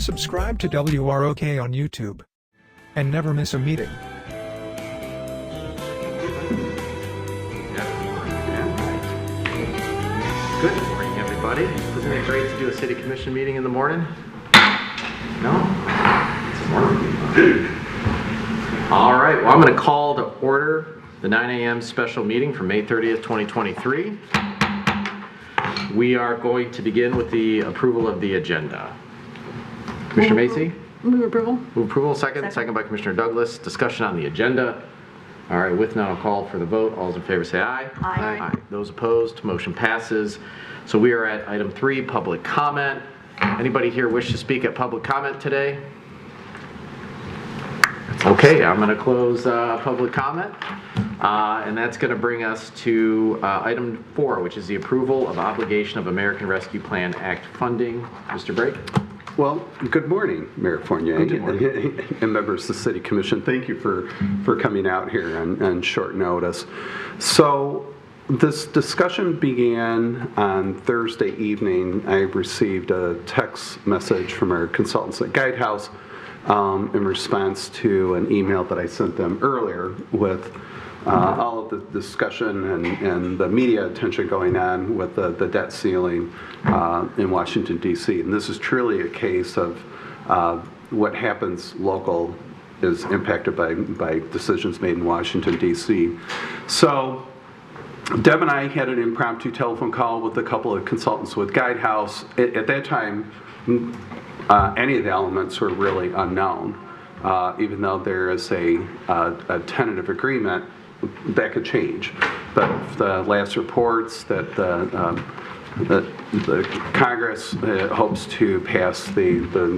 Subscribe to WROK on YouTube and never miss a meeting. Good morning, everybody. Isn't it great to do a city commission meeting in the morning? No? It's a morning. All right, well, I'm going to call to order the 9 a.m. special meeting for May 30th, 2023. We are going to begin with the approval of the agenda. Commissioner Macy? Move approval. Move approval. Second by Commissioner Douglas. Discussion on the agenda. All right, with none, I'll call for the vote. All those in favor say aye. Aye. Aye. Those opposed, motion passes. So we are at item 3, public comment. Anybody here wish to speak at public comment today? Okay, I'm going to close public comment. And that's going to bring us to item 4, which is the approval of obligation of American Rescue Plan Act funding. Mr. Brake? Well, good morning, Mayor Fournier and members of the City Commission. Thank you for coming out here on short notice. So this discussion began on Thursday evening. I received a text message from our consultants at Guidehouse in response to an email that I sent them earlier with all of the discussion and the media attention going on with the debt ceiling in Washington, D.C. And this is truly a case of what happens local is impacted by decisions made in Washington, D.C. So Deb and I had an impromptu telephone call with a couple of consultants with Guidehouse. At that time, any of the elements were really unknown, even though there is a tentative agreement. That could change, but the last reports that the Congress hopes to pass the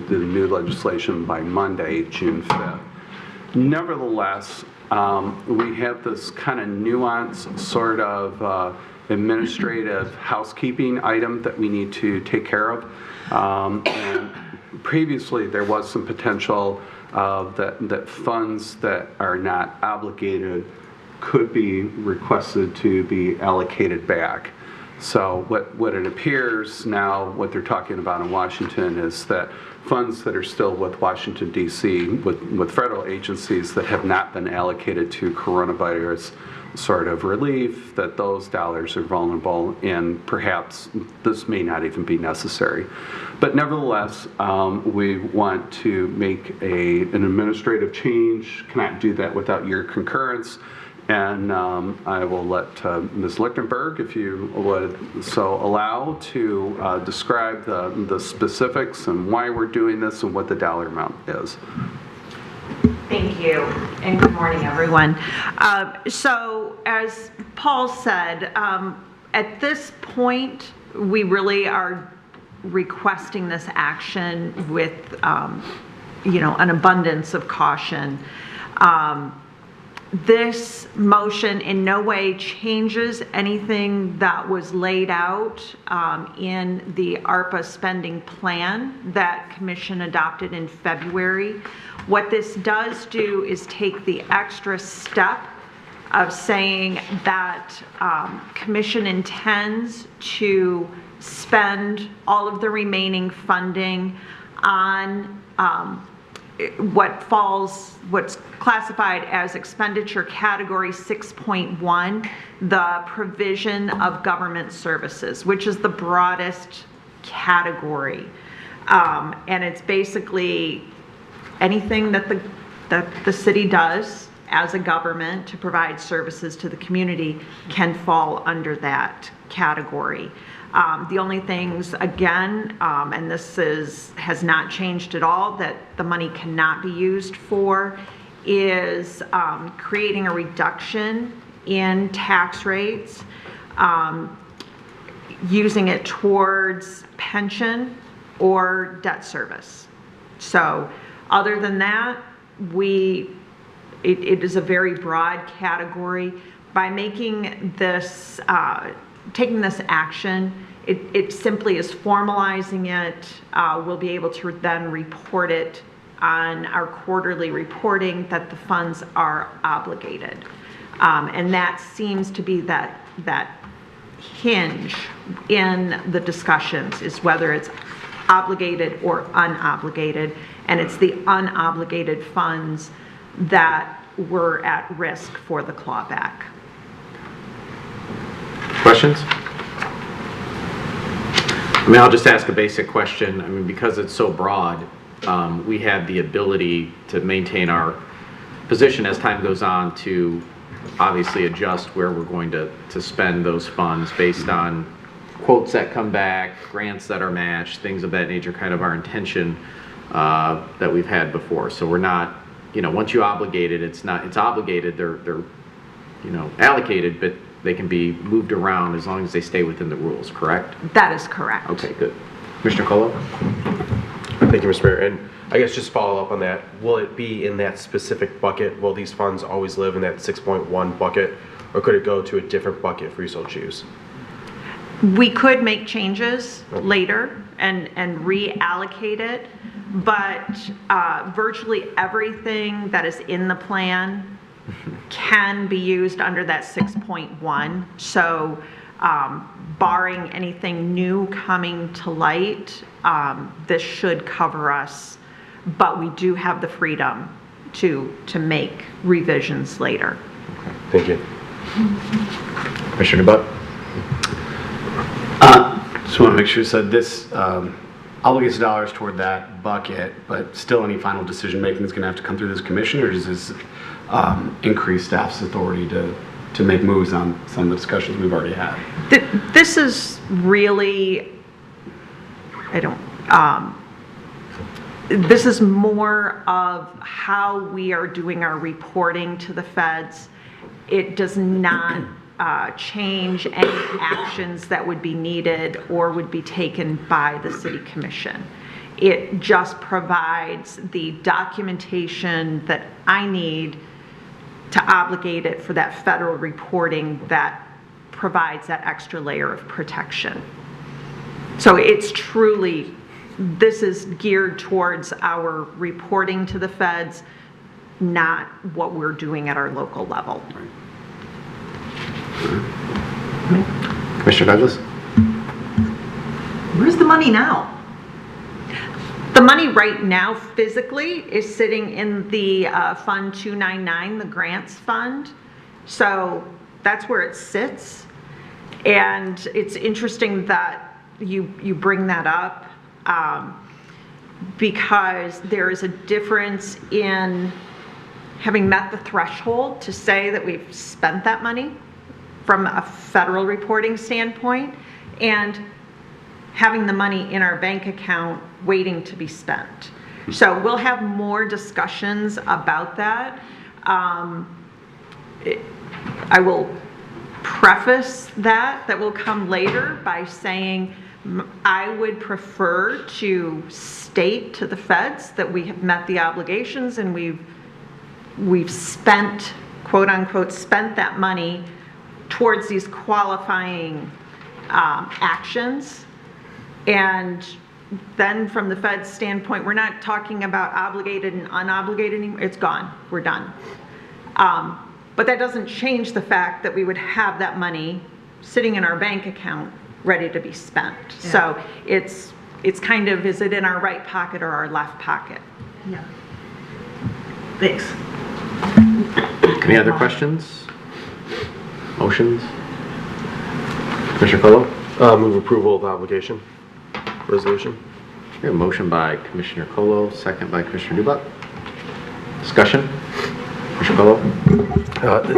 new legislation by Monday, June 5th. Nevertheless, we have this kind of nuanced sort of administrative housekeeping item that we need to take care of. And previously, there was some potential that funds that are not obligated could be requested to be allocated back. So what it appears now, what they're talking about in Washington is that funds that are still with Washington, D.C., with federal agencies that have not been allocated to coronavirus sort of relief, that those dollars are vulnerable, and perhaps this may not even be necessary. But nevertheless, we want to make an administrative change, cannot do that without your concurrence. And I will let Ms. Lichtenberg, if you would so allow, to describe the specifics and why we're doing this and what the dollar amount is. Thank you, and good morning, everyone. So, as Paul said, at this point, we really are requesting this action with, an abundance of caution. This motion in no way changes anything that was laid out in the ARPA spending plan that Commission adopted in February. What this does do is take the extra step of saying that Commission intends to spend all of the remaining funding on what's classified as expenditure category 6.1, the provision of government services, which is the broadest category. And it's basically anything that the city does as a government to provide services to the community can fall under that category. The only things, again, and this has not changed at all, that the money cannot be used for is creating a reduction in tax rates, using it towards pension or debt service. So other than that, it is a very broad category. By making this, taking this action, it simply is formalizing it. We'll be able to then report it on our quarterly reporting that the funds are obligated. And that seems to be that hinge in the discussions, is whether it's obligated or unobligated, and it's the unobligated funds that were at risk for the clawback. Questions? I mean, I'll just ask a basic question. I mean, because it's so broad, we have the ability to maintain our position as time goes on to obviously adjust where we're going to spend those funds based on quotes that come back, grants that are matched, things of that nature, kind of our intention that we've had before. So we're not, you know, once you obligate it, it's obligated, they're you know, allocated, but they can be moved around as long as they stay within the rules, correct? That is correct. Okay, good. Commissioner Colo? Thank you, Mr. Mayor. And I guess just follow up on that, will it be in that specific bucket? Will these funds always live in that 6.1 bucket, or could it go to a different bucket if we so choose? We could make changes later and reallocate it, but virtually everything that is in the plan can be used under that 6.1. So barring anything new coming to light, this should cover us, but we do have the freedom to make revisions later. Thank you. Commissioner DeBuck? Just want to make sure, so this obligates dollars toward that bucket, but still any final decision making is going to have to come through this commission, or does this increase staff's authority to make moves on some of the discussions we've already had? This is really, this is more of how we are doing our reporting to the feds. It does not change any actions that would be needed or would be taken by the City Commission. It just provides the documentation that I need to obligate it for that federal reporting that provides that extra layer of protection. So it's truly, this is geared towards our reporting to the feds, not what we're doing at our local level. Commissioner Douglas? Where's the money now? The money right now physically is sitting in the Fund 299, the grants fund. So that's where it sits. And it's interesting that you bring that up because there is a difference in having met the threshold to say that we've spent that money from a federal reporting standpoint and having the money in our bank account waiting to be spent. So we'll have more discussions about that. I will preface that will come later by saying I would prefer to state to the feds that we have met the obligations and we've spent, quote unquote, spent that money towards these qualifying actions. And then from the Fed's standpoint, we're not talking about obligated and unobligated anymore. It's gone. We're done. But that doesn't change the fact that we would have that money sitting in our bank account ready to be spent. Yeah. So it's kind of, is it in our right pocket or our left pocket? Yeah. Thanks. Any other questions? Motions? Commissioner Colo? Move approval of the obligation resolution. We have a motion by Commissioner Colo, second by Commissioner DeBuck. Discussion? Commissioner Colo?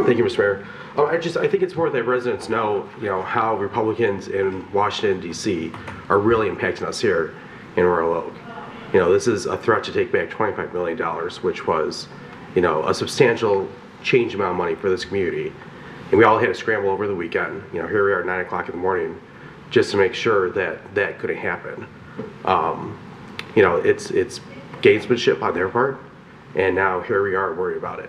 Thank you, Mr. Mayor. I think it's important that residents know, how Republicans in Washington, D.C. are really impacting us here in Royal Oak. This is a threat to take back $25 million, which was, a substantial change amount of money for this community. And we all had to scramble over the weekend. Here we are at 9 o'clock in the morning just to make sure that that couldn't happen. It's gamesmanship on their part, and now here we are worried about it.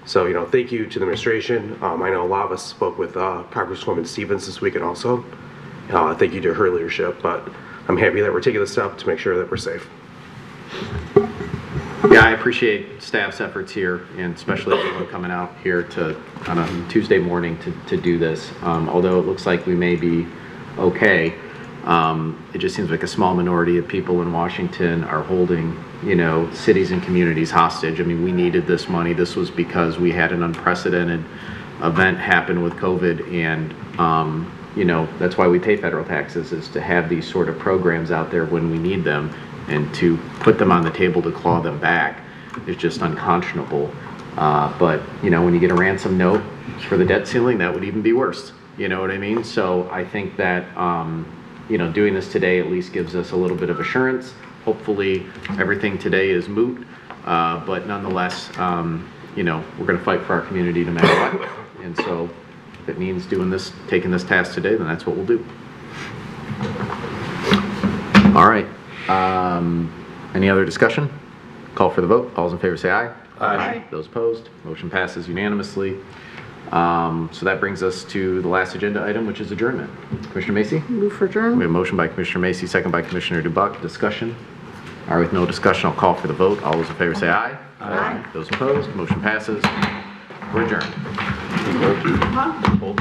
So, thank you to the administration. I know a lot of us spoke with Congresswoman Stevens this weekend also. Thank you to her leadership, but I'm happy that we're taking this step to make sure that we're safe. Yeah, I appreciate staff's efforts here, and especially everyone coming out here on a Tuesday morning to do this. Although it looks like we may be okay, It just seems like a small minority of people in Washington are holding, cities and communities hostage. I mean, we needed this money. This was because we had an unprecedented event happen with COVID, and that's why we pay federal taxes, is to have these sort of programs out there when we need them, and to put them on the table to claw them back is just unconscionable. But when you get a ransom note for the debt ceiling, that would even be worse. You know what I mean? So I think that doing this today at least gives us a little bit of assurance. Hopefully everything today is moot, but nonetheless, we're going to fight for our community no matter what. And so if it means taking this task today, then that's what we'll do. All right. Any other discussion? Call for the vote. All those in favor say aye. Aye. Those opposed, motion passes unanimously. So that brings us to the last agenda item, which is adjournment. Commissioner Macy? Move for We adjourn. have a motion by Commissioner Macy, second by Commissioner Dubuck. Discussion? All right, with no discussion, I'll call for the vote. All those in favor say aye. Aye. Those opposed, motion passes. We're adjourned. Huh? Hold.